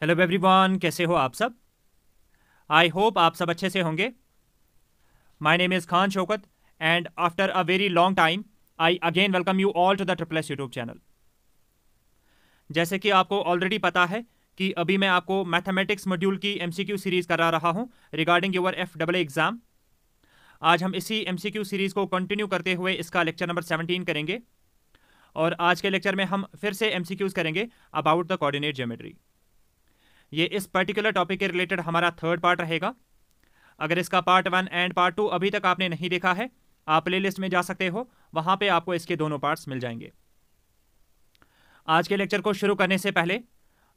Hello everyone, कैसे हो आप सब। आई होप आप सब अच्छे से होंगे। My name is Khan Shaukat and after a very long time I again welcome you all to the triple S YouTube channel. जैसे कि आपको ऑलरेडी पता है कि अभी मैं आपको मैथमेटिक्स मॉड्यूल की एमसीक्यू सीरीज़ करा रहा हूं रिगार्डिंग योर FAA एग्ज़ाम। आज हम इसी एमसीक्यू सीरीज़ को कंटिन्यू करते हुए इसका लेक्चर नंबर 17 करेंगे और आज के लेक्चर में हम फिर से एमसीक्यूज़ करेंगे अबाउट द कोऑर्डिनेट ज्योमेट्री। ये इस पर्टिकुलर टॉपिक के रिलेटेड हमारा थर्ड पार्ट रहेगा। अगर इसका पार्ट 1 एंड पार्ट 2 अभी तक आपने नहीं देखा है, आप प्लेलिस्ट में जा सकते हो, वहां पे आपको इसके दोनों पार्ट्स मिल जाएंगे। आज के लेक्चर को शुरू करने से पहले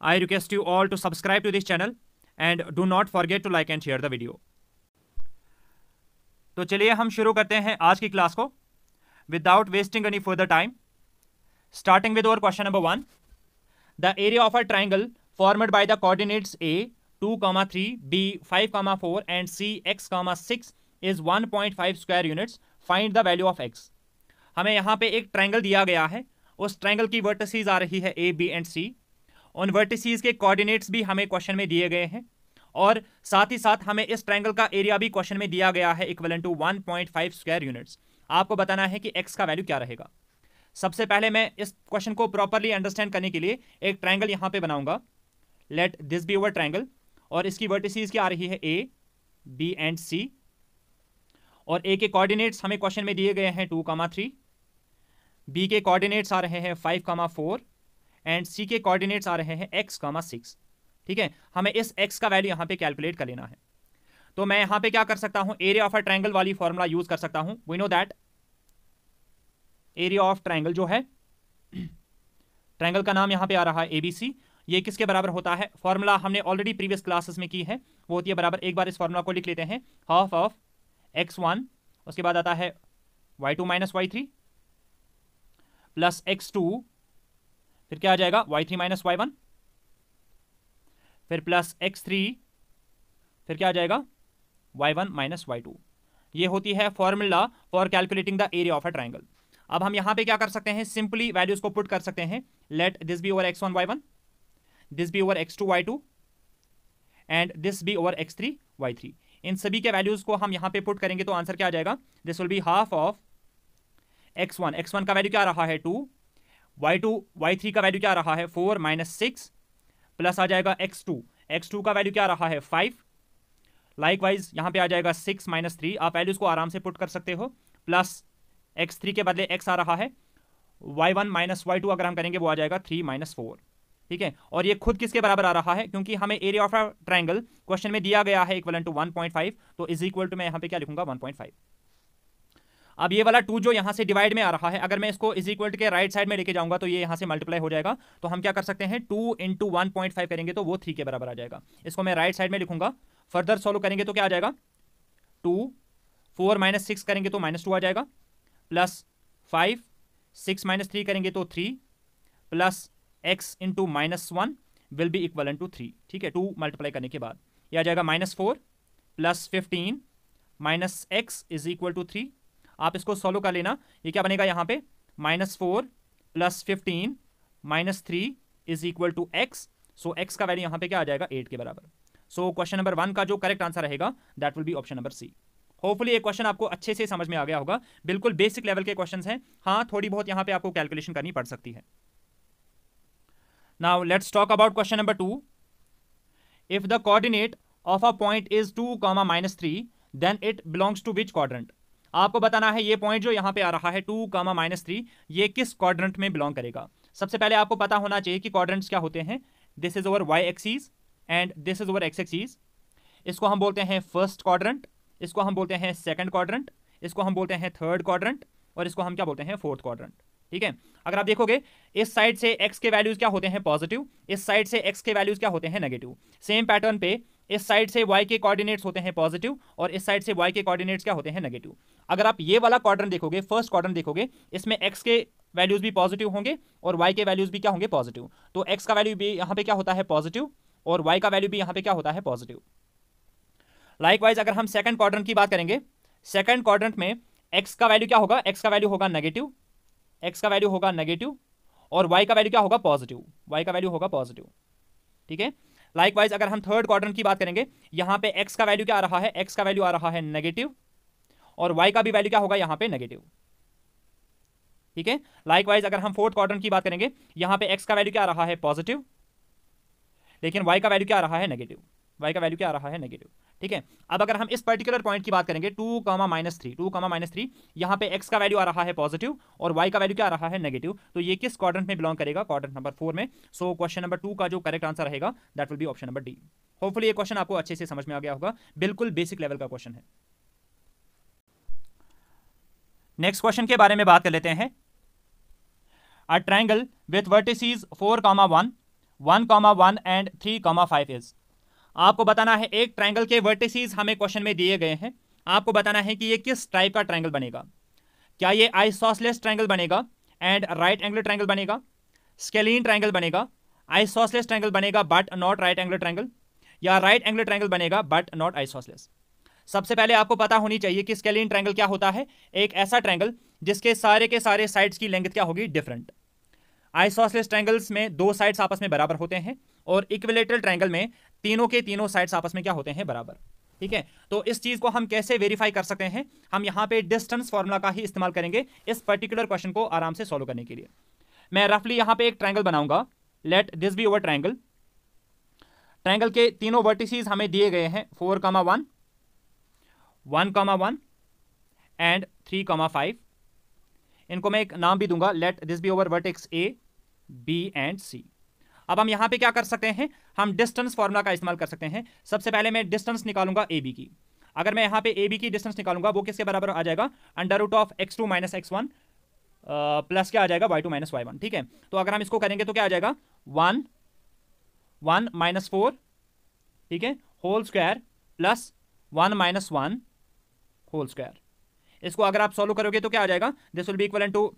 I request you all to subscribe to this channel and do not forget to like and share the video. तो चलिए हम शुरू करते हैं आज की क्लास को without wasting any further time, starting with our question number 1। The area of a triangle formed by the coordinates A 2, 3, B 5, 4 and C x, 6 is 1.5 square units. Find the value of x. हमें यहाँ पे एक triangle दिया गया है, उस triangle की vertices आ रही है A, B एंड C। उन वर्टिसेस के कोऑर्डिनेट्स भी हमें क्वेश्चन में दिए गए हैं और साथ ही साथ हमें इस ट्राइंगल का एरिया भी क्वेश्चन में दिया गया है इक्वलेंट टू 1.5 स्क्वायर यूनिट्स। आपको बताना है कि x का वैल्यू क्या रहेगा। सबसे पहले मैं इस क्वेश्चन को प्रॉपरली अंडरस्टैंड करने के लिए एक ट्राइंगल यहाँ पे बनाऊंगा। Let this be our triangle और इसकी वर्टिसेस क्या आ रही है A, B एंड C और A के कोऑर्डिनेट्स हमें क्वेश्चन में दिए गए हैं 2, 3, B के कोऑर्डिनेट्स आ रहे हैं 5, 4 एंड C के कोऑर्डिनेट्स आ रहे हैं x, 6। ठीक है, हमें इस x का वैल्यू यहां पे कैलकुलेट कर लेना है। तो मैं यहां पे क्या कर सकता हूं, एरिया ऑफ अ ट्राइंगल वाली फॉर्मूला यूज कर सकता हूं। We know that area of triangle जो है, ट्राइंगल का नाम यहां पे आ रहा है ABC। ये किसके बराबर होता है, फॉर्मूला हमने ऑलरेडी प्रीवियस क्लासेस में की है, वो होती है बराबर, एक बार इस फॉर्मूला को लिख लेते हैं, हाफ ऑफ x1, उसके बाद आता है y2 minus y3 plus x2, फिर क्या आ जाएगा y3 माइनस y1, फिर प्लस x3, फिर क्या आ जाएगा y1 माइनस y2। ये होती है formula for calculating the area of a triangle. अब हम यहां पे क्या कर सकते हैं, सिंपली वैल्यूज को पुट कर सकते हैं। Let this be our x1 y1, this be over x2 y2 and this be our x3 y3। इन सभी के वैल्यूज को हम यहां पे पुट करेंगे तो आंसर क्या आ जाएगा, this will be half of x1 का वैल्यू क्या आ रहा है 2, y2 y3 का वैल्यू क्या आ रहा है 4 माइनस 6 प्लस आ जाएगा x2 का वैल्यू क्या आ रहा है 5। लाइकवाइज यहां पे आ जाएगा 6 माइनस 3, आप वैल्यूज को आराम से पुट कर सकते हो, प्लस x3 के बदले x आ रहा है, y1 माइनस y2 अगर हम करेंगे वो आ जाएगा 3 माइनस 4। ठीक है, और ये खुद किसके बराबर आ रहा है, क्योंकि हमें area of a triangle question में दिया गया है इक्वलेंट टू 1.5, तो इज इक्वल टू मैं यहां पे क्या लिखूंगा 1.5। अब ये वाला 2 जो यहां से डिवाइड में आ रहा है, अगर मैं इसको इज इक्वल के राइट साइड में लेके जाऊंगा तो ये यहां से मल्टीप्लाई हो जाएगा, तो हम क्या कर सकते हैं 2 इंटू 1.5 करेंगे तो वो 3 के बराबर आ जाएगा। इसको मैं राइट साइड में लिखूंगा, फर्दर सॉल्व करेंगे तो क्या आ जाएगा 2, 4 माइनस 6 करेंगे तो -2 आ जाएगा, प्लस 5, 6 माइनस 3 करेंगे तो 3 plus x into -1 will be equal to 3। ठीक है, 2 मल्टीप्लाई करने के बाद यह आ जाएगा -4 plus 15 minus x is equal to 3। आप इसको सॉल्व कर लेना, ये क्या बनेगा यहाँ पे -4 plus 15 minus 3 is equal to x। So x का वैल्यू यहाँ पे क्या आ जाएगा 8 के बराबर। सो क्वेश्चन नंबर 1 का जो करेक्ट आंसर रहेगा that will be option number C। Hopefully ये क्वेश्चन आपको अच्छे से समझ में आ गया होगा, बिल्कुल बेसिक लेवल के क्वेश्चंस हैं। हाँ, थोड़ी बहुत यहाँ पे आपको कैलकुलेशन करनी पड़ सकती है। Now let's talk about question number 2. If the coordinate of a point is 2, -3, then it belongs to which quadrant? आपको बताना है ये पॉइंट जो यहां पे आ रहा है 2, -3, ये किस क्वाड्रेंट में बिलोंग करेगा। सबसे पहले आपको पता होना चाहिए कि क्वाड्रेंट्स क्या होते हैं। This is over y axis and this is over x axis. इसको हम बोलते हैं फर्स्ट क्वाड्रेंट, इसको हम बोलते हैं सेकंड क्वाड्रेंट, इसको हम बोलते हैं थर्ड क्वाड्रेंट और इसको हम क्या बोलते हैं फोर्थ क्वाड्रेंट। ठीक है, अगर आप देखोगे इस साइड से x के वैल्यूज क्या होते हैं पॉजिटिव, इस साइड से x के वैल्यूज क्या होते हैं नेगेटिव। सेम पैटर्न पे इस साइड से y के कोऑर्डिनेट्स होते हैं पॉजिटिव और इस साइड से y के कोऑर्डिनेट्स क्या होते हैं नेगेटिव। अगर आप ये वाला क्वाड्रेंट देखोगे, फर्स्ट क्वाड्रेंट देखोगे, इसमें x के वैल्यूज भी पॉजिटिव होंगे और y के वैल्यूज भी क्या होंगे पॉजिटिव। तो x का वैल्यू भी यहाँ पे क्या होता है पॉजिटिव और y का वैल्यू भी यहाँ पे क्या होता है पॉजिटिव। लाइकवाइज अगर हम सेकंड क्वाड्रेंट की बात करेंगे, सेकंड क्वाड्रेंट में x का वैल्यू क्या होगा, x का वैल्यू होगा नेगेटिव, x का वैल्यू होगा नेगेटिव और y का वैल्यू क्या होगा पॉजिटिव, y का वैल्यू होगा पॉजिटिव। ठीक है, लाइकवाइज अगर हम थर्ड क्वाड्रेंट की बात करेंगे, यहां पे एक्स का वैल्यू क्या आ रहा है, एक्स का वैल्यू आ रहा है नेगेटिव, और वाई का भी वैल्यू क्या होगा यहां पे नेगेटिव, ठीक है। लाइकवाइज अगर हम फोर्थ क्वाड्रेंट की बात करेंगे, यहां पे एक्स का वैल्यू क्या आ रहा है पॉजिटिव, लेकिन वाई का वैल्यू क्या आ रहा है नेगेटिव, वाई का वैल्यू क्या आ रहा है नेगेटिव, ठीक है। अब अगर हम इस पर्टिकुलर पॉइंट की बात करेंगे 2, -3, 2, -3, यहां पे x का वैल्यू आ रहा है पॉजिटिव और y का वैल्यू क्या आ रहा है नेगेटिव, तो ये किस क्वाड्रेंट में बिलोंग करेगा, क्वाड्रेंट नंबर 4 में। सो क्वेश्चन नंबर 2 का जो करेक्ट आंसर रहेगा that will be option number D. Hopefully ये क्वेश्चन आपको अच्छे से समझ में आ गया होगा, बिल्कुल बेसिक लेवल का क्वेश्चन है। नेक्स्ट क्वेश्चन के बारे में बात कर लेते हैं। A triangle with vertices 4, 1, 1, and 3, 5 is. आपको बताना है एक ट्रायंगल के वर्टिसेस हमें क्वेश्चन में दिए गए हैं, आपको बताना है कि ये किस टाइप का ट्रायंगल बनेगा। क्या ये आइसोसेलेस ट्रायंगल बनेगा एंड राइट एंगल ट्रायंगल बनेगा, स्केलीन ट्रायंगल बनेगा, आइसोसेलेस ट्रायंगल बनेगा but not right angle triangle, या राइट एंगल ट्रायंगल बनेगा बट नॉट आइसोसेलेस। सबसे पहले आपको पता होनी चाहिए कि स्केलीन ट्रायंगल क्या होता है, एक ऐसा ट्रायंगल जिसके सारे के सारे साइड्स की लेंथ क्या होगी डिफरेंट। आइसोसेलेस ट्रायंगल्स में दो साइड्स आपस में बराबर होते हैं और इक्विलेटरल ट्रायंगल में तीनों के तीनों साइड्स आपस में क्या होते हैं बराबर, ठीक है। तो इस चीज को हम कैसे वेरीफाई कर सकते हैं, हम यहां पे डिस्टेंस फॉर्मूला का ही इस्तेमाल करेंगे इस पर्टिकुलर क्वेश्चन को आराम से सॉल्व करने के लिए। मैं रफली यहां पे एक ट्रायंगल बनाऊंगा, let this be our triangle. Triangle के तीनों वर्टिसेस हमें दिए गए हैं 4, 1, 1, एंड 3, 5। इनको मैं एक नाम भी दूंगा, let this be over vertex A, B and C. अब हम यहां पे क्या कर सकते हैं, हम डिस्टेंस फॉर्मूला का इस्तेमाल कर सकते हैं। सबसे पहले मैं डिस्टेंस निकालूंगा ए बी की। अगर मैं यहां पे ए बी की डिस्टेंस निकालूंगा वो किसके बराबर आ जाएगा, √of x2 - x1 प्लस क्या आ जाएगा y2 - y1, ठीक है। तो अगर हम इसको करेंगे तो क्या आ जाएगा 1, 1 - 4, ठीक है, whole square plus 1 - 1 whole square. इसको अगर आप सॉल्व करोगे तो क्या आ जाएगा, this will be equal to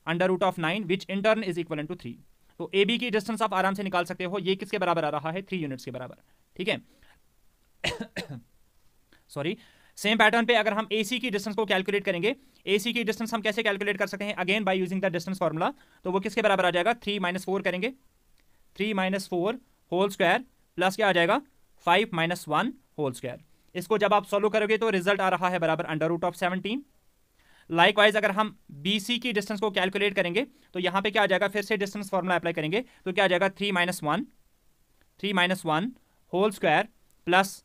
√of 9 which in turn is equal to 3। तो ए बी की डिस्टेंस आप आराम से निकाल सकते हो, ये किसके बराबर आ रहा है 3 यूनिट्स के बराबर, ठीक है। सॉरी, सेम पैटर्न पे अगर हम AC की डिस्टेंस को कैलकुलेट करेंगे, AC की डिस्टेंस हम कैसे कैलकुलेट कर सकते हैं, again bye using the distance formula. तो वो किसके बराबर आ जाएगा, 3 - 4 करेंगे, 3 - 4 होल स्क्वायर प्लस क्या आ जाएगा 5 - 1 होल स्क्वायर। इसको जब आप सॉल्व करोगे तो रिजल्ट आ रहा है बराबर √of 17। लाइकवाइज अगर हम BC की डिस्टेंस को कैलकुलेट करेंगे तो यहां पे क्या आ जाएगा, फिर से डिस्टेंस फॉर्मूला अप्लाई करेंगे तो क्या आ जाएगा 3 - 1 whole square plus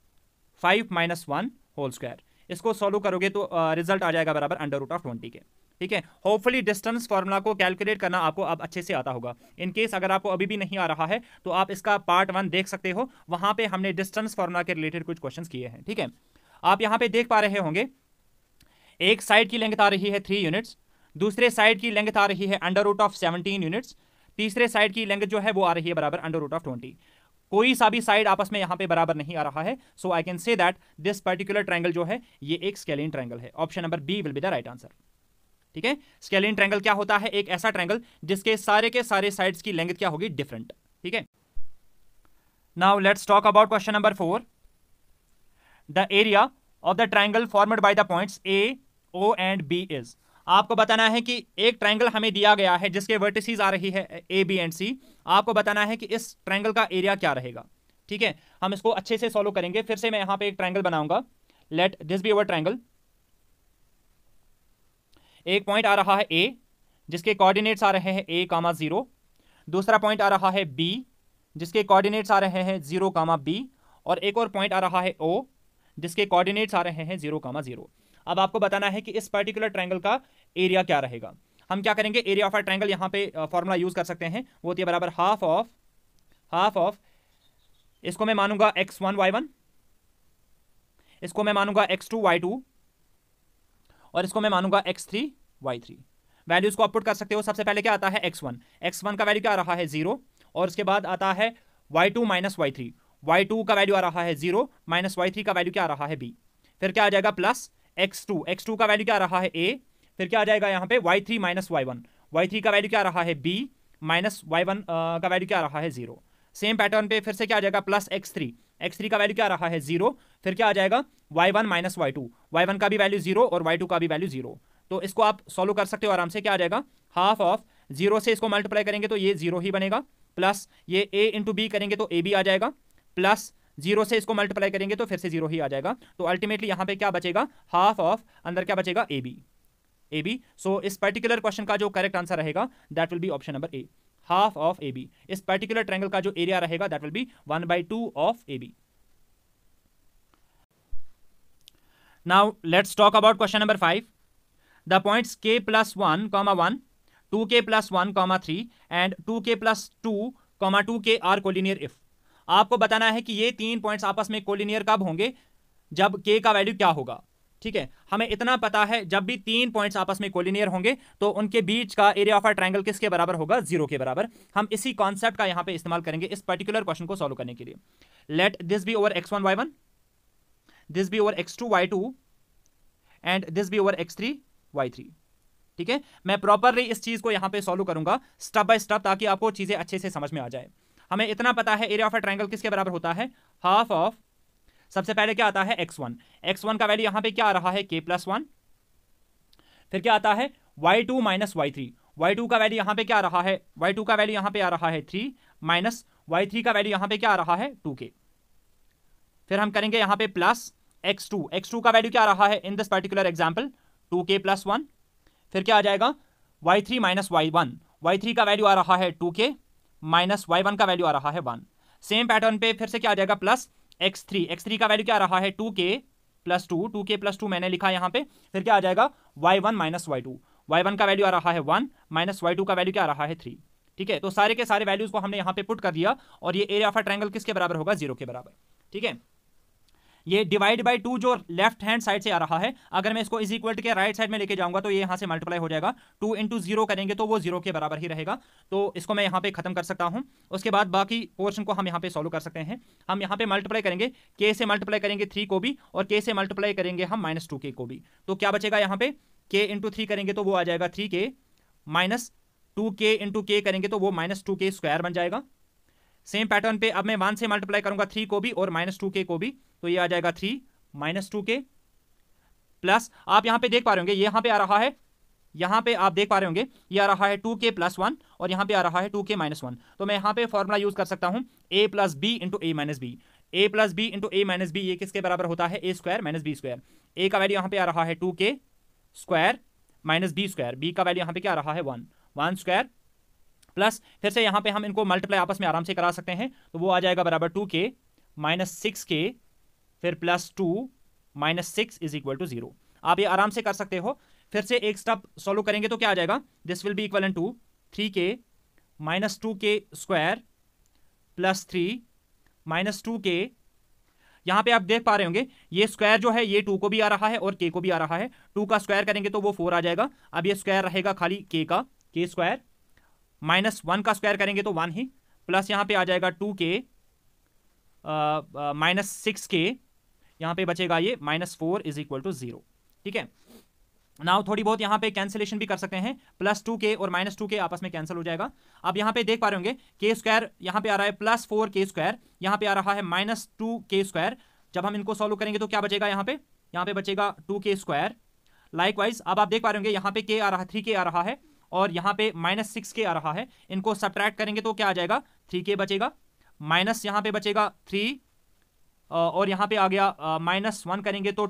5 - 1 whole square. इसको सॉल्व करोगे तो रिजल्ट आ जाएगा बराबर √of 20 के, ठीक है। होपफुली डिस्टेंस फॉर्मूला को कैलकुलेट करना आपको अब अच्छे से आता होगा। इन केस अगर आपको अभी भी नहीं आ रहा है तो आप इसका पार्ट 1 देख सकते हो, वहां पे हमने डिस्टेंस फॉर्मूला के रिलेटेड कुछ क्वेश्चंस किए हैं, ठीक है। आप यहां पे देख पा रहे होंगे एक साइड की लेंथ आ रही है 3 यूनिट्स, दूसरे साइड की लेंथ आ रही है √of 17 यूनिट्स, तीसरे साइड की लेंथ जो है वो आ रही है बराबर √of 20। कोई सा भी साइड आपस में यहां पे बराबर नहीं आ रहा है, so I can say that this particular triangle जो है ये एक स्केलीन ट्रायंगल है। Option number B will be the right answer, ठीक है। स्केलीन ट्रायंगल क्या होता है, एक ऐसा ट्रायंगल जिसके सारे के सारे साइड्स की लेंथ क्या होगी डिफरेंट, ठीक है। Now let's talk about question number 4। The area of the triangle formed by the points A, O and B is. आपको बताना है कि एक ट्रायंगल हमें दिया गया है जिसके वर्टिसेस आ रही है A, B एंड C। आपको बताना है कि इस ट्रायंगल का एरिया क्या रहेगा, ठीक है। हम इसको अच्छे से सॉल्व करेंगे। फिर से मैं यहां पे एक ट्रायंगल बनाऊंगा, let this be our triangle. एक पॉइंट आ रहा है A जिसके कोऑर्डिनेट्स आ रहे हैं A, 0। दूसरा पॉइंट आ रहा है B जिसके कोऑर्डिनेट्स आ रहे हैं 0, B, और एक और पॉइंट आ रहा है O जिसके कोऑर्डिनेट्स आ रहे हैं 0, 0। अब आपको बताना है कि इस पर्टिकुलर ट्रायंगल का एरिया क्या रहेगा। हम क्या करेंगे, एरिया ऑफ अ ट्रायंगल यहां पे फॉर्मूला यूज कर सकते हैं, वो होती है बराबर हाफ ऑफ इसको मैं मानूंगा x1 y1, इसको मैं मानूंगा x2 y2, और इसको मैं मानूंगा x3 y3। वैल्यूज को आप पुट कर सकते हो। सबसे पहले क्या आता है x1 का वैल्यू क्या आ रहा है 0, और उसके बाद आता है y2 - y3, y2 का वैल्यू आ रहा है 0 माइनस y3 का वैल्यू क्या आ रहा है b। फिर क्या आ जाएगा प्लस x2 का वैल्यू क्या आ रहा है a। फिर क्या आ जाएगा यहाँ पे y3 - y1 का वैल्यू क्या आ रहा है b माइनस y1 का वैल्यू क्या आ रहा है 0। सेम पैटर्न पे फिर से क्या आ जाएगा प्लस x3 का वैल्यू क्या आ रहा है 0। फिर क्या आ जाएगा y1 - y2 का भी वैल्यू 0 और y2 का भी वैल्यू 0। तो इसको आप सॉल्व कर सकते हो आराम से। क्या आ जाएगा हाफ ऑफ 0 से इसको मल्टीप्लाई करेंगे तो ये 0 ही बनेगा, प्लस ये a इंटू बी करेंगे तो a भी आ जाएगा, प्लस 0 से इसको मल्टीप्लाई करेंगे तो फिर से 0 ही आ जाएगा। तो अल्टीमेटली यहाँ पे क्या बचेगा, हाफ ऑफ, अंदर क्या बचेगा, ए बी। सो इस पर्टिकुलर क्वेश्चन का जो करेक्ट आंसर रहेगा that will be option number A, half of A B. इस पर्टिकुलर ट्रायंगल का जो एरिया रहेगा that will be 1/2 of A B. Now let's talk about question number 5। The points k plus 1, 1, 2k plus 1, 3 and 2k plus 2, 2k are collinear if. आपको बताना है कि ये तीन पॉइंट्स आपस में कोलिनियर कब होंगे, जब k का वैल्यू क्या होगा। ठीक है, हमें इतना पता है जब भी तीन पॉइंट्स आपस में कोलिनियर होंगे तो उनके बीच का एरिया ऑफ अ ट्रायंगल किसके बराबर होगा, 0 के बराबर। हम इसी कॉन्सेप्ट का यहां पे इस्तेमाल करेंगे इस पर्टिकुलर क्वेश्चन को सॉल्व करने के लिए। Let this be our x1 y1, this be over x2 y2 and this be our x3 y3। ठीक है, मैं प्रॉपरली इस चीज को यहां पे सॉल्व करूंगा स्टेप बाय स्टेप ताकि आपको चीजें अच्छे से समझ में आ जाए। हमें इतना पता है एरिया ऑफ अ ट्रायंगल किसके बराबर होता है, हाफ ऑफ, सबसे पहले क्या आता है x1 का वैल्यू यहां पे क्या आ रहा है k plus 1, फिर क्या आता है y2 माइनस y2 का वैल्यू यहां पे क्या आ रहा है, y2 का वैल्यू यहां पे आ रहा है 3 माइनस y3 का वैल्यू यहां पे क्या आ रहा है 2k। फिर हम करेंगे यहां पे प्लस x2 का वैल्यू क्या आ रहा है in this particular example 2k plus 1। फिर क्या आ जाएगा y3 माइनस y3 का वैल्यू आ रहा है 2k माइनस y1 का वैल्यू आ रहा है 1। सेम पैटर्न पे फिर से क्या आ जाएगा प्लस x3 का वैल्यू क्या आ रहा है 2k plus 2 मैंने लिखा यहां पे। फिर क्या आ जाएगा y1 माइनस y1 का वैल्यू आ रहा है 1 माइनस y2 का वैल्यू क्या आ रहा है 3। ठीक है, तो सारे के सारे वैल्यूज को हमने यहां पे पुट कर दिया और ये एरिया ऑफ अ ट्रायंगल किसके बराबर होगा, 0 के बराबर। ठीक है, ये डिवाइड बाय 2 जो लेफ्ट हैंड साइड से आ रहा है, अगर मैं इसको इज इक्वल के राइट साइड में लेके जाऊंगा तो ये यहां से मल्टीप्लाई हो जाएगा, 2 इंटू 0 करेंगे तो वो 0 के बराबर ही रहेगा। तो इसको मैं यहां पे खत्म कर सकता हूं। उसके बाद बाकी पोर्शन को हम यहां पे सॉल्व कर सकते हैं। हम यहां पे मल्टीप्लाई करेंगे, k से मल्टीप्लाई करेंगे 3 को भी और k से मल्टीप्लाई करेंगे हम -2k को भी। तो क्या बचेगा यहां पे, k इंटू 3 करेंगे तो वो आ जाएगा 3k minus 2k into k करेंगे तो वो -2k स्क्वायर बन जाएगा। सेम पैटर्न पे अब मैं 1 से मल्टीप्लाई करूंगा 3 को भी और -2k को भी, तो ये आ जाएगा 3 -2k प्लस, आप यहां पे देख पा रहे होंगे यहां पे आ रहा है, यहां पे आप देख पा रहे होंगे ये आ रहा है 2k plus 1 और यहां पे आ रहा है 2k minus 1। तो मैं यहां पे फॉर्मूला यूज कर सकता हूं a plus b into a minus b। a plus b into a minus b ये किसके बराबर होता है, a square minus b square. a का वैल्यू यहां पे आ रहा है 2k square minus b square, b का वैल्यू यहां पे क्या आ रहा है 1 स्क्वायर प्लस, फिर से यहां पे हम इनको मल्टीप्लाई आपस में आराम से करा सकते हैं तो वो आ जाएगा बराबर 2k माइनस 6k फिर plus 2 minus 6 is equal to 0। आप ये आराम से कर सकते हो। फिर से एक स्टेप सॉल्व करेंगे तो क्या आ जाएगा, this will be equal to 3k minus 2k square plus 3 minus 2k। यहां पे आप देख पा रहे होंगे ये स्क्वायर जो है ये 2 को भी आ रहा है और k को भी आ रहा है। 2 का स्क्वायर करेंगे तो वो 4 आ जाएगा। अब ये स्क्वायर रहेगा खाली k का, k स्क्वायर माइनस 1 का स्क्वायर करेंगे तो 1 ही, प्लस यहां पे आ जाएगा 2k माइनस 6k, यहां पे बचेगा ये -4 इज इक्वल टू 0। ठीक है, नाउ थोड़ी बहुत यहां पे कैंसिलेशन भी कर सकते हैं, +2k और -2k आपस में कैंसिल हो जाएगा। अब यहां पे देख पा रहे होंगे k स्क्वायर यहां पे आ रहा है +4k स्क्वायर, यहां पे आ रहा है -2k स्क्वायर। जब हम इनको सॉल्व करेंगे तो क्या बचेगा, यहां पे बचेगा 2k स्क्वायर। लाइकवाइज अब आप देख पा रहे होंगे यहां पे k आ रहा है 3k आ रहा है और यहां पे -6k आ रहा है। इनको सब्ट्रैक्ट करेंगे तो क्या आ जाएगा, 3k बचेगा माइनस यहां पे बचेगा 3 और यहां पे आ गया -1 करेंगे तो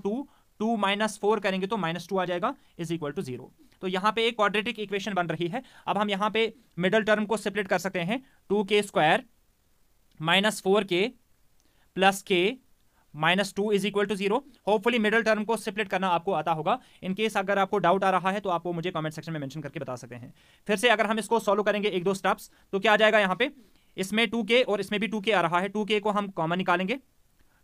2 माइनस 4 करेंगे तो -2 आ जाएगा इज इक्वल टू 0। तो यहां पे एक क्वाड्रेटिक इक्वेशन बन रही है। अब हम यहां पे मिडल टर्म को सेपरेट कर सकते हैं, 2k square -4k plus k -2 is equal to 0। Hopefully middle term को सेपरेट करना आपको आता होगा। इन केस अगर आपको डाउट आ रहा है तो आप वो मुझे कमेंट सेक्शन में मेंशन करके बता सकते हैं। फिर से अगर हम इसको सॉल्व करेंगे एक दो स्टेप्स तो क्या आ जाएगा, यहां पे इसमें 2k और इसमें भी 2k आ रहा है, 2k को हम कॉमन निकालेंगे,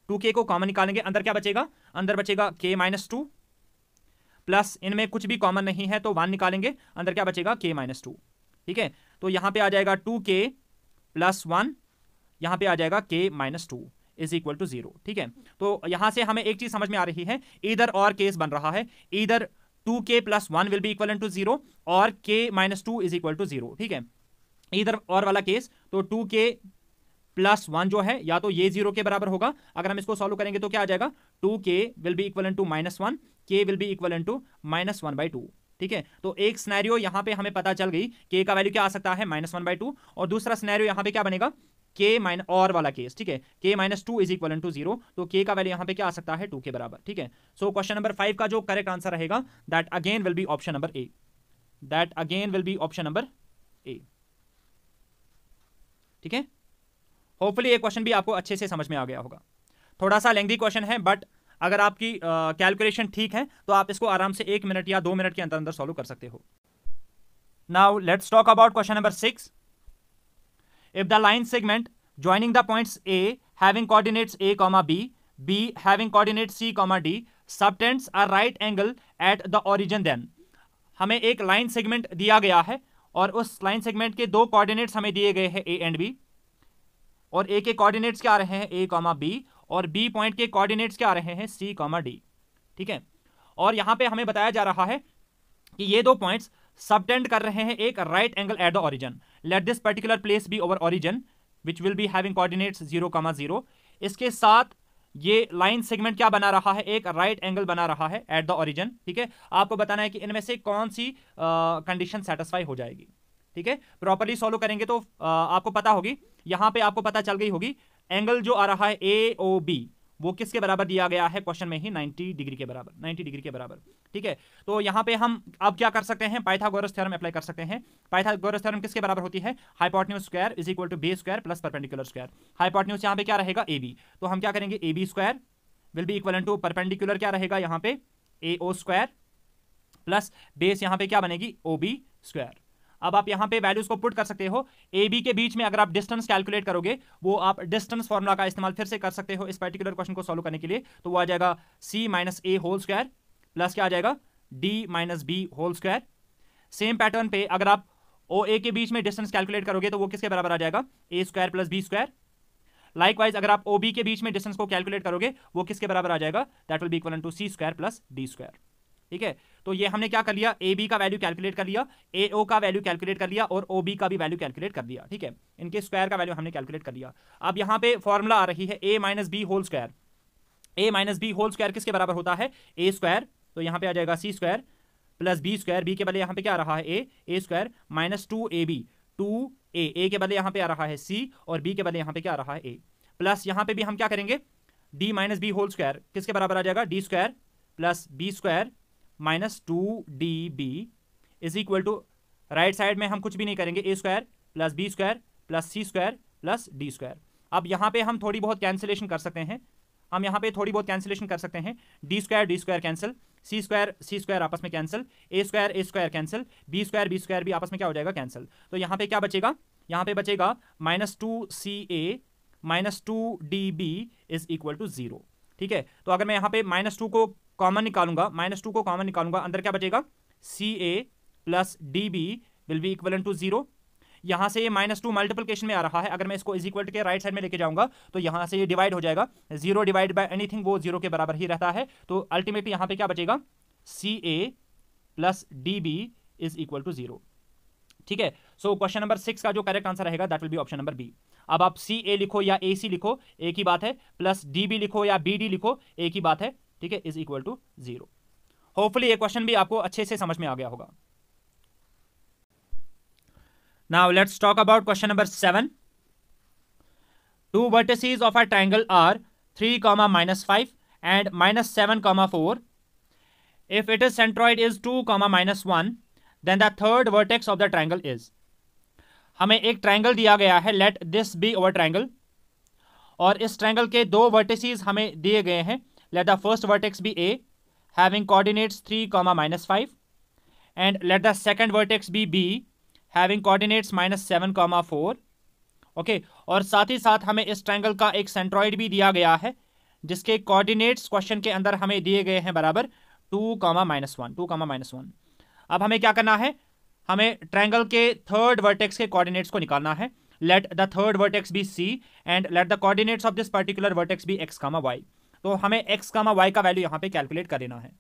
2k को कॉमन निकालेंगे, अंदर क्या बचेगा, अंदर बचेगा k -2 प्लस इनमें कुछ भी कॉमन नहीं है तो 1 निकालेंगे, अंदर क्या बचेगा k -2। ठीक है, तो यहां पे आ जाएगा 2k प्लस 1, यहां पे आ जाएगा k -2 इज इक्वल टू 0। ठीक है, तो यहां से हमें एक चीज समझ में आ रही है, इधर और केस बन रहा है, इधर 2k plus 1 will be equal to 0 और k -2 इज इक्वल टू 0। ठीक है, इधर और वाला केस तो 2k प्लस 1 जो है या तो ये 0 के बराबर होगा, अगर हम इसको सॉल्व करेंगे तो क्या आ जाएगा, 2k will be equal to -1, k will be equal to -1/2। ठीक है, तो एक सिनेरियो यहां पे हमें पता चल गई k का वैल्यू क्या आ सकता है, -1/2, और दूसरा सिनेरियो यहां पे क्या बनेगा, k माइनस और वाला केस, ठीक है, k minus 2 is equal to 0, तो k का वैल्यू यहां पे क्या आ सकता है 2 के बराबर, ठीक है। सो क्वेश्चन नंबर 5 का जो करेक्ट आंसर रहेगा that again will be option number A, that again will be option number ए, ठीक है। होपफुली ये क्वेश्चन भी आपको अच्छे से समझ में आ गया होगा। थोड़ा सा लेंथी क्वेश्चन है, बट अगर आपकी कैलकुलेशन ठीक है तो आप इसको आराम से 1 मिनट या 2 मिनट के अंदर अंदर सॉल्व कर सकते हो। Now let's talk about question number 6। If the line segment joining the points A having coordinates a, b, b having coordinates c, d subtends a right angle at the origin, then हमें एक line segment दिया गया है और उस line segment के दो coordinates हमें दिए गए हैं a एंड b, और a के कोऑर्डिनेट्स क्या आ रहे हैं a, b, और b पॉइंट के कोऑर्डिनेट्स क्या आ रहे हैं c, d, ठीक है। और यहां पे हमें बताया जा रहा है कि ये दो पॉइंट्स सबटेंड कर रहे हैं एक right angle at the origin, let this particular place be our origin which will be having coordinates 0, 0। इसके साथ ये लाइन सेगमेंट क्या बना रहा है, एक राइट एंगल बना रहा है एट द ओरिजिन, ठीक है। आपको बताना है कि इनमें से कौन सी कंडीशन सेटिस्फाई हो जाएगी, ठीक है। प्रॉपर्ली सॉल्व करेंगे तो आपको पता होगी, यहां पे आपको पता चल गई होगी एंगल जो आ रहा है AOB वो किसके बराबर दिया गया है क्वेश्चन में ही 90 डिग्री के बराबर, 90 डिग्री के बराबर, ठीक है। तो यहां पे हम अब क्या कर सकते हैं, पाइथागोरस थ्योरम अप्लाई कर सकते हैं। पाइथागोरस थ्योरम किसके बराबर होती है, hypotenuse square is equal to base square plus perpendicular square. Hypotenuse यहां पे क्या रहेगा AB, तो हम क्या करेंगे AB square will be equal to perpendicular क्या रहेगा यहां पे AO स्क्वायर प्लस बेस यहां पे क्या बनेगी OB स्क्वायर। अब आप यहां पे वैल्यूज को पुट कर सकते हो, ए बी के बीच में अगर आप डिस्टेंस कैलकुलेट करोगे वो आप डिस्टेंस फॉर्मूला का इस्तेमाल फिर से कर सकते हो इस पर्टिकुलर क्वेश्चन को सॉल्व करने के लिए, तो वो आ जाएगा c minus A whole square plus क्या आ जाएगा d minus B whole square. Same pattern पे अगर आप ओ ए के बीच में डिस्टेंस कैलकुलेट करोगे तो वो किसके बराबर आ जाएगा a square plus b square. Likewise अगर आप ओ बी के बीच में डिस्टेंस को कैलकुलेट करोगे वो किसके बराबर आ जाएगा, that will be equal to C square plus D square, ठीक है। तो ये हमने क्या कर लिया, ए बी का वैल्यू कैलकुलेट कर लिया, ए ओ का वैल्यू कैलकुलेट कर लिया और ओ बी का भी वैल्यू कैलकुलेट कर दिया, ठीक है। इनके स्क्वायर का वैल्यू हमने कैलकुलेट कर लिया। अब यहां पे फॉर्मूला आ रही है ए माइनस बी होल स्क्वायर, ए माइनस बी होल स्क्वायर किसके बराबर होता है ए स्क्वायर, तो यहां पे आ जाएगा c square plus b square, b के बदले यहां पे क्या आ रहा है ए स्क्वायर माइनस 2ab, 2a के बदले यहां पे आ रहा है सी और बी के बदले यहां पे क्या आ रहा है ए, प्लस यहां पे भी हम क्या करेंगे d minus B whole square किसके बराबर आ जाएगा d square plus b square minus 2db is equal to right side में हम कुछ भी नहीं करेंगे a square plus b square plus c square plus D square. अब यहां पे हम थोड़ी बहुत कैंसिलेशन कर सकते हैं, हम यहां पे थोड़ी बहुत कैंसिलेशन कर सकते हैं, डी स्क्वायर कैंसिल, सी स्क्वायर आपस में कैंसिल, ए स्क्वायर कैंसिल, बी स्क्वायर भी आपस में क्या हो जाएगा कैंसिल। तो यहां पे क्या बचेगा, यहां पे बचेगा minus 2ca minus 2db is equal to 0, ठीक है। तो अगर मैं यहां पे माइनस 2 को कॉमन निकालूंगा, माइनस 2 को कॉमन निकालूंगा, अंदर क्या बचेगा ca plus db will be equal to 0। यहां से ये माइनस 2 मल्टीप्लिकेशन में आ रहा है, अगर मैं इसको इज इक्वल के राइट साइड में लेके जाऊंगा तो यहां से ये डिवाइड हो जाएगा, 0 डिवाइड बाय एनीथिंग वो 0 के बराबर ही रहता है। तो अल्टीमेटली यहां पे क्या बचेगा ca plus db is equal to 0, ठीक है। सो क्वेश्चन नंबर 6 का जो करेक्ट आंसर रहेगा that will be option number B. अब आप ca लिखो या ac लिखो एक ही बात है, प्लस db लिखो या bd लिखो एक ही बात है, ठीक है, इज इक्वल टू 0। होपफुली ये क्वेश्चन भी आपको अच्छे से समझ में आ गया होगा। Now let's talk about question number 7. Two vertices of a triangle are 3, -5 and -7, 4. If its centroid is 2, -1, then the third vertex of the triangle is. हमें एक ट्रायंगल दिया गया है, let this be our triangle, और इस triangle के दो vertices हमें दिए गए हैं, let the first vertex be A having coordinates 3, -5 and let the second vertex be B having coordinates -7, 4, okay. और साथ ही साथ हमें इस ट्रायंगल का एक सेंट्रॉइड भी दिया गया है जिसके कोऑर्डिनेट्स क्वेश्चन के अंदर हमें दिए गए हैं बराबर 2, -1। अब हमें क्या करना है, हमें ट्रायंगल के थर्ड वर्टेक्स के कोऑर्डिनेट्स को निकालना है, let the third vertex be C and let the coordinates of this particular vertex be x, y। तो हमें x, y का वैल्यू यहां पे कैलकुलेट कर लेना है।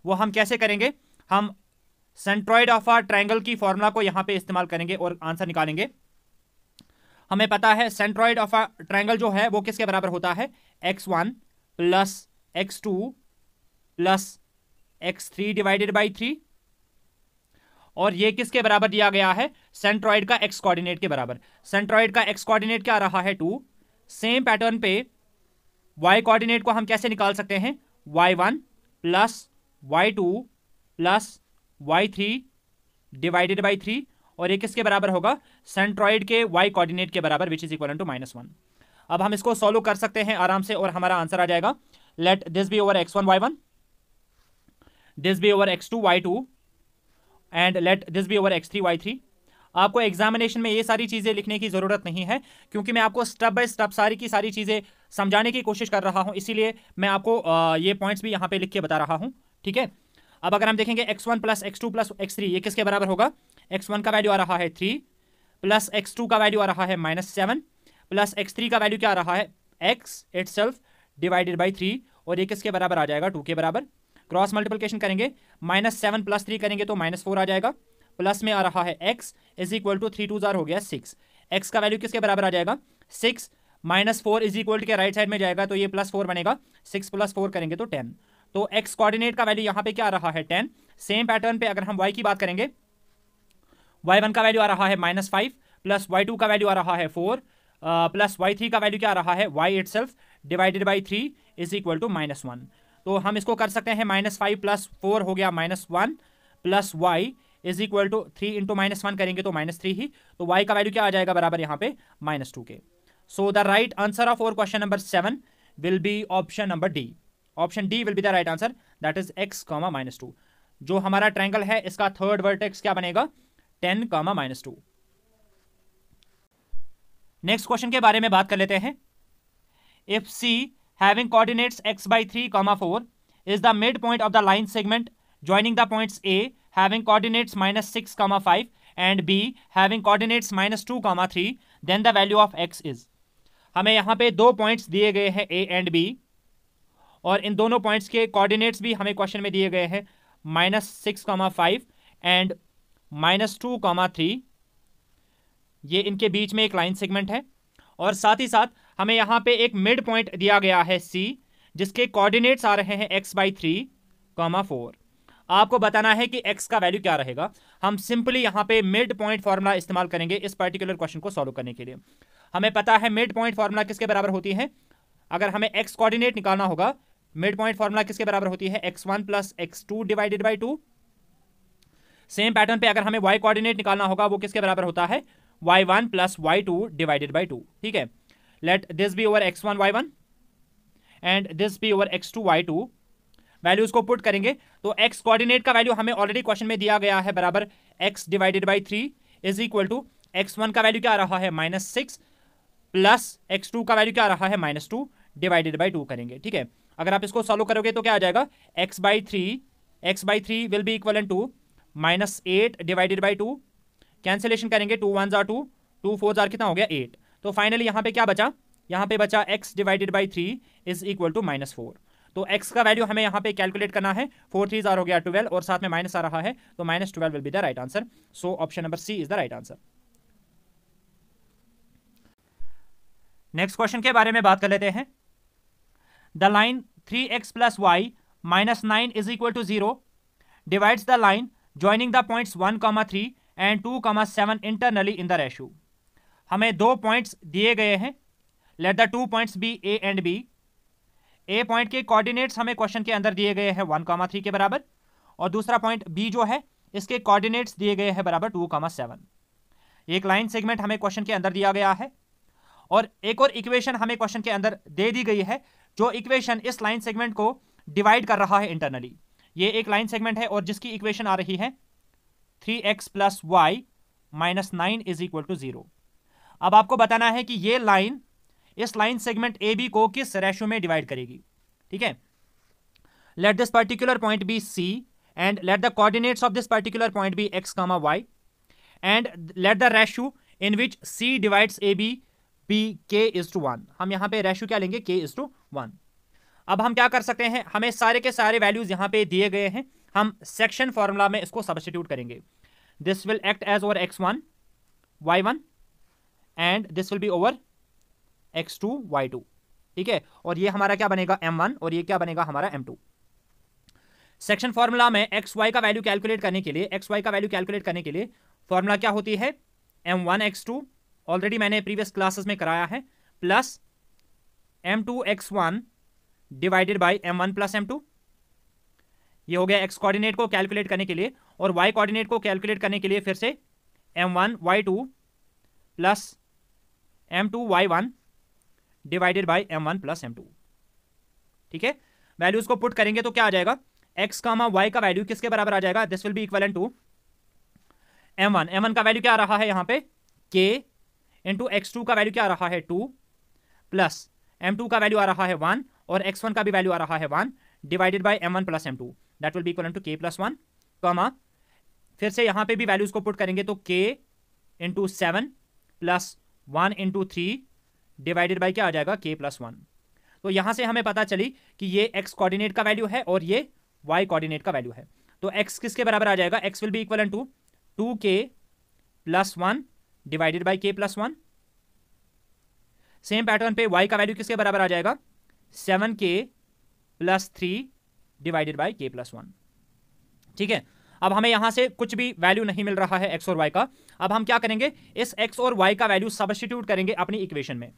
वो हम कैसे करेंगे, हम सेंट्रॉइड ऑफ अ ट्रायंगल की फॉर्मूला को यहां पे इस्तेमाल करेंगे और आंसर निकालेंगे। हमें पता है सेंट्रॉइड ऑफ अ ट्रायंगल जो है वो किसके बराबर होता है x1 plus x2 plus x3 divided by 3, और ये किसके बराबर दिया गया है, सेंट्रॉइड का एक्स कोऑर्डिनेट के बराबर। सेंट्रॉइड का एक्स कोऑर्डिनेट क्या आ रहा है 2। सेम पैटर्न पे वाई कोऑर्डिनेट को हम कैसे निकाल सकते हैं, y1 plus y2 plus y3 divided by 3, और ये किसके बराबर होगा, सेंट्रॉइड के y कोऑर्डिनेट के बराबर, विच इज इक्वल टू -1। अब हम इसको सॉल्व कर सकते हैं आराम से और हमारा आंसर आ जाएगा, let this be our x1 y1, this be over x2 y2 and let this be our x3 y3। आपको एग्जामिनेशन में ये सारी चीजें लिखने की जरूरत नहीं है, क्योंकि मैं आपको स्टेप बाय स्टेप सारी की सारी चीजें समझाने की कोशिश कर रहा हूं, इसीलिए मैं आपको ये पॉइंट्स भी यहां पे लिख के बता रहा हूं, ठीक है। अब अगर हम देखेंगे x1 plus x2 plus x3, ये किसके बराबर होगा, x1 का वैल्यू आ रहा है 3 प्लस x2 का वैल्यू आ रहा है -7 प्लस x3 का वैल्यू क्या आ रहा है, x इटसेल्फ डिवाइडेड बाई 3, और ये किसके बराबर आ जाएगा, 2 के बराबर। क्रॉस मल्टीप्लिकेशन करेंगे, -7 प्लस 3 करेंगे तो -4 आ जाएगा, प्लस में आ रहा है x इज इक्वल टू 3 2 जार हो गया 6, x का वैल्यू किसके बराबर आ जाएगा, 6 -4 इज इक्वल के राइट साइड में जाएगा तो ये +4 बनेगा, 6 + 4 करेंगे तो 10। तो x कोऑर्डिनेट का वैल्यू यहां पे क्या आ रहा है 10। सेम पैटर्न पे अगर हम y की बात करेंगे, y1 का वैल्यू आ रहा है -5 प्लस y2 का वैल्यू आ रहा है 4 प्लस y3 का वैल्यू क्या आ रहा है, y itself divided by 3 is equal to -1। तो हम इसको कर सकते हैं, -5 प्लस 4 हो गया -1 plus y is equal to 3 into -1 करेंगे तो -3 ही, तो y का वैल्यू क्या आ जाएगा बराबर यहाँ पे -2 के। So the right answer of और question number 7 will be option number D. Option D will be the right answer, that is x, -2। जो हमारा ट्रायंगल है इसका थर्ड वर्टेक्स क्या बनेगा, 10, -2। नेक्स्ट क्वेश्चन के बारे में बात कर लेते हैं। If C having coordinates x by 3, 4 is the midpoint of the line segment joining the points A having coordinates -6, 5 and B having coordinates -2, 3, then the value of x is। हमें यहाँ पे दो पॉइंट्स दिए गए हैं A एंड B, और इन दोनों points के कोऑर्डिनेट्स भी हमें क्वेश्चन में दिए गए हैं -6, 5 एंड -2, 3। ये इनके बीच में एक लाइन सेगमेंट है, और साथ ही साथ हमें यहां पे एक मिड पॉइंट दिया गया है C, जिसके कोऑर्डिनेट्स आ रहे हैं x by 3, 4। आपको बताना है कि x का वैल्यू क्या रहेगा। हम सिंपली यहां पे मिड पॉइंट फॉर्मूला इस्तेमाल करेंगे इस पर्टिकुलर क्वेश्चन को सॉल्व करने के लिए। हमें पता है मिड पॉइंट फॉर्मूला किसके बराबर होती है, अगर हमें x कोऑर्डिनेट निकालना होगा, मिड पॉइंट फॉर्मूला किसके बराबर होती है, x1 plus x2 divided by 2। Same pattern पे अगर हमें y कोऑर्डिनेट निकालना होगा, वो किसके बराबर होता है, y1 plus y2 divided by 2, ठीक है। Let this be our x1 y1 and this be over x2 y2। Values को पुट करेंगे तो x कोऑर्डिनेट का वैल्यू हमें ऑलरेडी क्वेश्चन में दिया गया है बराबर x divided by 3 is equal to x1 का वैल्यू क्या आ रहा है -6 प्लस x2 का वैल्यू क्या आ रहा है -2 डिवाइडेड बाई 2 करेंगे, ठीक है। अगर आप इसको सॉल्व करोगे तो क्या आ जाएगा, x by 3 will be equal to -8 divided by 2। Cancellation करेंगे, 2 1 जार 2, 2 4 जार कितना हो गया 8। तो फाइनली यहां पे क्या बचा, यहां पे बचा x divided by 3 is equal to -4। तो x का वैल्यू हमें यहां पे कैलकुलेट करना है, 4 3 जार हो गया 12, और साथ में माइनस आ रहा है तो -12 will be the right answer. So option number C is the right answer. Next question के बारे में बात कर लेते हैं। The line 3x plus y -9 is equal to 0 divides the line joining the points 1, 3 and 2, 7 internally in the ratio. हमें दो points दिए गए हैं, let the 2 points be A and B। A point के कोऑर्डिनेट्स हमें क्वेश्चन के अंदर दिए गए हैं 1, 3 के बराबर, और दूसरा पॉइंट B जो है इसके कोऑर्डिनेट्स दिए गए हैं बराबर 2, 7। एक लाइन सेगमेंट हमें क्वेश्चन के अंदर दिया गया है, और एक और इक्वेशन हमें क्वेश्चन के अंदर दे दी गई है, जो इक्वेशन इस लाइन सेगमेंट को डिवाइड कर रहा है इंटरनली। ये एक लाइन सेगमेंट है और जिसकी इक्वेशन आ रही है 3x plus y -9 is equal to 0। अब आपको बताना है कि ये लाइन इस लाइन सेगमेंट ए बी को किस रेशियो में डिवाइड करेगी, ठीक है। Let this particular point be C and let the coordinates of this particular point be x, y and let the ratio in which C divides A B be k:1। हम यहां पे ratio क्या लेंगे, k:1। अब हम क्या कर सकते हैं, हमें सारे के सारे वैल्यूज यहां पे दिए गए हैं, हम सेक्शन फॉर्मूला में इसको सब्स्टिट्यूट करेंगे। This will act as over x1 y1 and this will be over x2 y2, ठीक है। और ये हमारा क्या बनेगा m1 और ये क्या बनेगा हमारा m2। सेक्शन फॉर्मूला में एक्स वाई का वैल्यू कैलकुलेट करने के लिए फॉर्मूला क्या होती है, m1x2 ऑलरेडी मैंने प्रीवियस क्लासेस में कराया है, plus m2x1 divided by m1 plus m2। ये हो गया एक्स कोऑर्डिनेट को कैलकुलेट करने के लिए, और वाई कोऑर्डिनेट को कैलकुलेट करने के लिए फिर से m1y2 plus m2y1 divided by m1 plus m2। ठीक है, वैल्यूज को पुट करेंगे तो क्या आ जाएगा, x कामा y का वैल्यू किसके बराबर आ जाएगा, this will be equal to m1 का वैल्यू क्या आ रहा है यहाँ पे k इंटू x2 का वैल्यू क्या आ रहा है 2 प्लस m2 का वैल्यू आ रहा है 1 और x1 का भी वैल्यू आ रहा है 1 divided by m1 plus m2 that will be equal to k plus 1 comma फिर से यहाँ पे भी वैल्यूज को पुट करेंगे तो k into 7 plus 1 into 3 divided bye क्या आ जाएगा k प्लस 1। तो यहां से हमें पता चली कि ये x कोऑर्डिनेट का वैल्यू है और ये y कोऑर्डिनेट का वैल्यू है। तो x किसके बराबर आ जाएगा, x will be equal to 2k plus 1 divided by k plus 1। Same pattern पे y का वैल्यू किसके बराबर आ जाएगा, 7k plus 3 divided by k plus 1। ठीक है, अब हमें यहां से कुछ भी वैल्यू नहीं मिल रहा है x और y का। अब हम क्या करेंगे, इस x और y का वैल्यू सब्स्टिट्यूट करेंगे अपनी इक्वेशन में।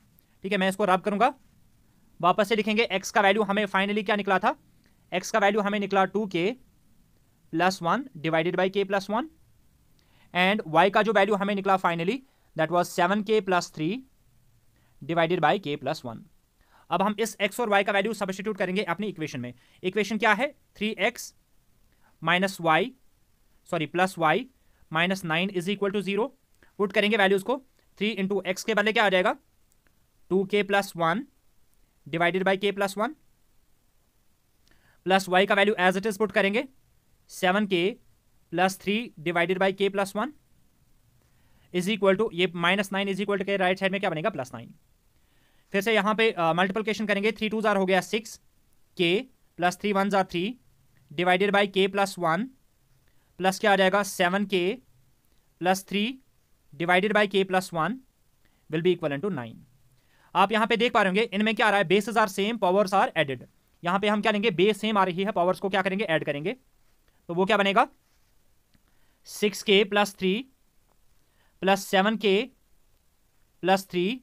ठीक है, मैं इसको रब करूंगा, वापस से लिखेंगे। x का वैल्यू हमें फाइनली क्या निकला था, x का वैल्यू हमें निकला 2k plus 1 divided by k plus 1 and y का जो वैल्यू हमें निकला finally that was 7k plus 3 divided by k plus 1। अब हम इस x और y का वैल्यू सब्स्टिट्यूट करेंगे अपनी इक्वेशन में। इक्वेशन क्या है, 3x minus y plus y minus 9 is equal to 0। Put करेंगे वैल्यूज को, 3 इंटू एक्स के बदले क्या आ जाएगा 2k plus 1 divided by k plus 1 plus y का value as it is put करेंगे 7k plus 3 divided by k plus 1 is equal to, ये माइनस 9 इज इक्वल टू के राइट साइड में क्या बनेगा प्लस 9। फिर से यहां पे मल्टीप्लिकेशन करेंगे, 3 2 जार हो गया 6k प्लस 3 1 जार 3 divided by k plus 1 plus क्या आ जाएगा 7k plus 3 divided by k plus 1 will be equal to 9। आप यहां पे देख पा रहे होंगे इनमें क्या आ रहा है, bases are same powers are added. यहां पे हम क्या लेंगे, बेस सेम आ रही है, पावर्स को क्या करेंगे ऐड करेंगे, तो वो क्या बनेगा 6k plus 3 plus 7k plus 3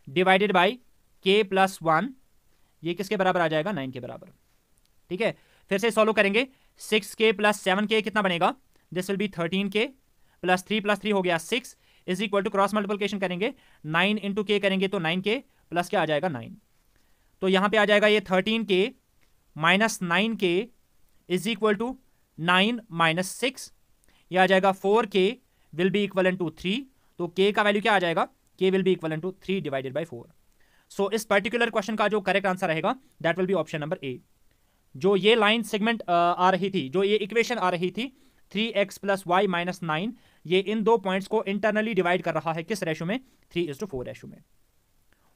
divided by k plus 1, ये किसके बराबर आ जाएगा 9 के बराबर। ठीक है, फिर से सॉल्व करेंगे, 6k प्लस 7k कितना बनेगा, this will B 13k plus 3 हो गया 6 is equal to cross multiplication करेंगे 9 इंटू k करेंगे तो 9k प्लस क्या आ जाएगा 9। तो यहां पे आ जाएगा ये 13k minus 9k is equal to 9 minus 6, यह आ जाएगा 4k will be equal to 3। तो k का वैल्यू क्या आ जाएगा, k will be equal to 3 divided by 4। So इस पर्टिकुलर क्वेश्चन का जो करेक्ट आंसर रहेगा that will be option number A. जो ये लाइन सेगमेंट आ रही थी, जो ये इक्वेशन आ रही थी 3x प्लस वाई माइनस 9, ये इन दो पॉइंट्स को इंटरनली डिवाइड कर रहा है किस रेशो में, 3:4 रेशो में।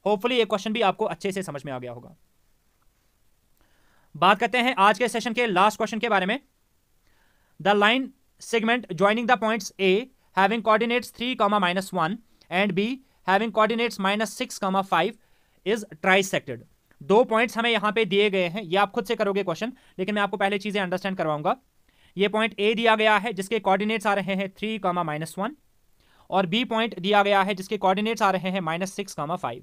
होपफुली ये क्वेश्चन भी आपको अच्छे से समझ में आ गया होगा। बात करते हैं आज के सेशन के लास्ट क्वेश्चन के बारे में। The line segment joining the points A having coordinates 3, -1 and B having coordinates -6, 5 is trisected. दो पॉइंट्स हमें यहां पे दिए गए हैं, ये आप खुद से करोगे क्वेश्चन, लेकिन मैं आपको पहले चीजें अंडरस्टैंड करवाऊंगा। ये पॉइंट ए दिया गया है जिसके कोऑर्डिनेट्स आ रहे हैं 3, -1 और बी पॉइंट दिया गया है जिसके कोऑर्डिनेट्स आ रहे हैं -6, 5।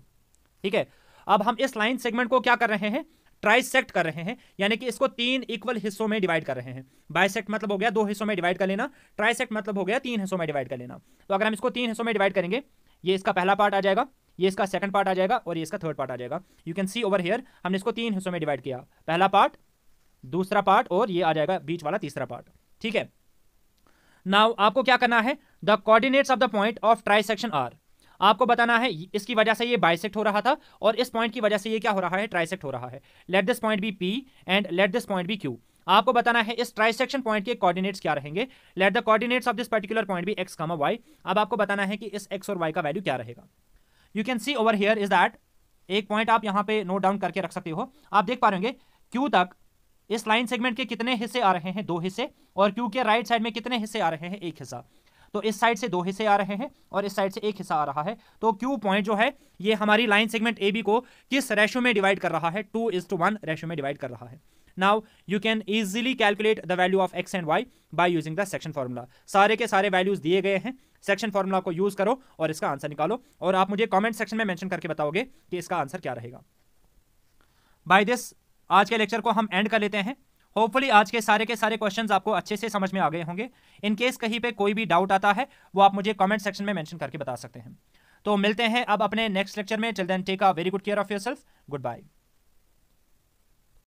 ठीक है, अब हम इस लाइन सेगमेंट को क्या कर रहे हैं, ट्राइसेक्ट कर रहे हैं, यानी कि इसको 3 इक्वल हिस्सों में डिवाइड कर रहे हैं। बाइसेक्ट मतलब हो गया 2 हिस्सों में डिवाइड कर लेना, ट्राइसेक्ट मतलब हो गया 3 हिस्सों में डिवाइड कर लेना। तो अगर हम इसको 3 हिस्सों में डिवाइड करेंगे, ये इसका पहला पार्ट आ जाएगा, ये इसका सेकंड पार्ट आ जाएगा और ये इसका थर्ड पार्ट आ जाएगा। You can see over here हमने इसको 3 हिस्सों में डिवाइड किया, पहला पार्ट, दूसरा पार्ट और ये आ जाएगा बीच वाला तीसरा पार्ट। ठीक है, नाउ आपको क्या करना है, the coordinates of the point of trisection are, आपको बताना है इसकी वजह से ये बाइसेक्ट हो रहा था और इस पॉइंट की वजह से ये क्या हो रहा है, ट्राइसेक्ट हो रहा है। Let this point be P and let this point be Q। आपको बताना है इस ट्राइसेक्शन पॉइंट के कोऑर्डिनेट्स क्या रहेंगे। Let the coordinates of this particular point be x, y। अब आपको बताना है कि इस x और y का वैल्यू क्या रहेगा। You can see over here is that, एक पॉइंट आप यहां पे नोट डाउन करके रख सकते हो। आप देख पा रहे होंगे Q तक इस लाइन सेगमेंट के कितने हिस्से आ रहे हैं, 2 हिस्से, और Q के राइट साइड में कितने हिस्से आ रहे हैं, 1 हिस्सा। तो इस साइड से 2 हिस्से आ रहे हैं और इस साइड से 1 हिस्सा आ रहा है। तो क्यू पॉइंट जो है ये हमारी लाइन सेगमेंट ए बी को किस रेशो में डिवाइड कर रहा है, 2:1 रेशो में डिवाइड कर रहा है। Now you can easily calculate the value of x and y by using the section formula. सारे के सारे वैल्यूज दिए गए हैं, सेक्शन फॉर्मूला को यूज करो और इसका आंसर निकालो, और आप मुझे कमेंट सेक्शन में मेंशन करके बताओगे कि इसका आंसर क्या रहेगा। बाय दिस आज के लेक्चर को हम एंड कर लेते हैं। होपफुली आज के सारे क्वेश्चंस आपको अच्छे से समझ में आ गए होंगे। इन केस कहीं पे कोई भी डाउट आता है वो आप मुझे कमेंट सेक्शन में मेंशन करके बता सकते हैं। तो मिलते हैं अब अपने नेक्स्ट लेक्चर में। Till then take a very good care of yourself. Good bye.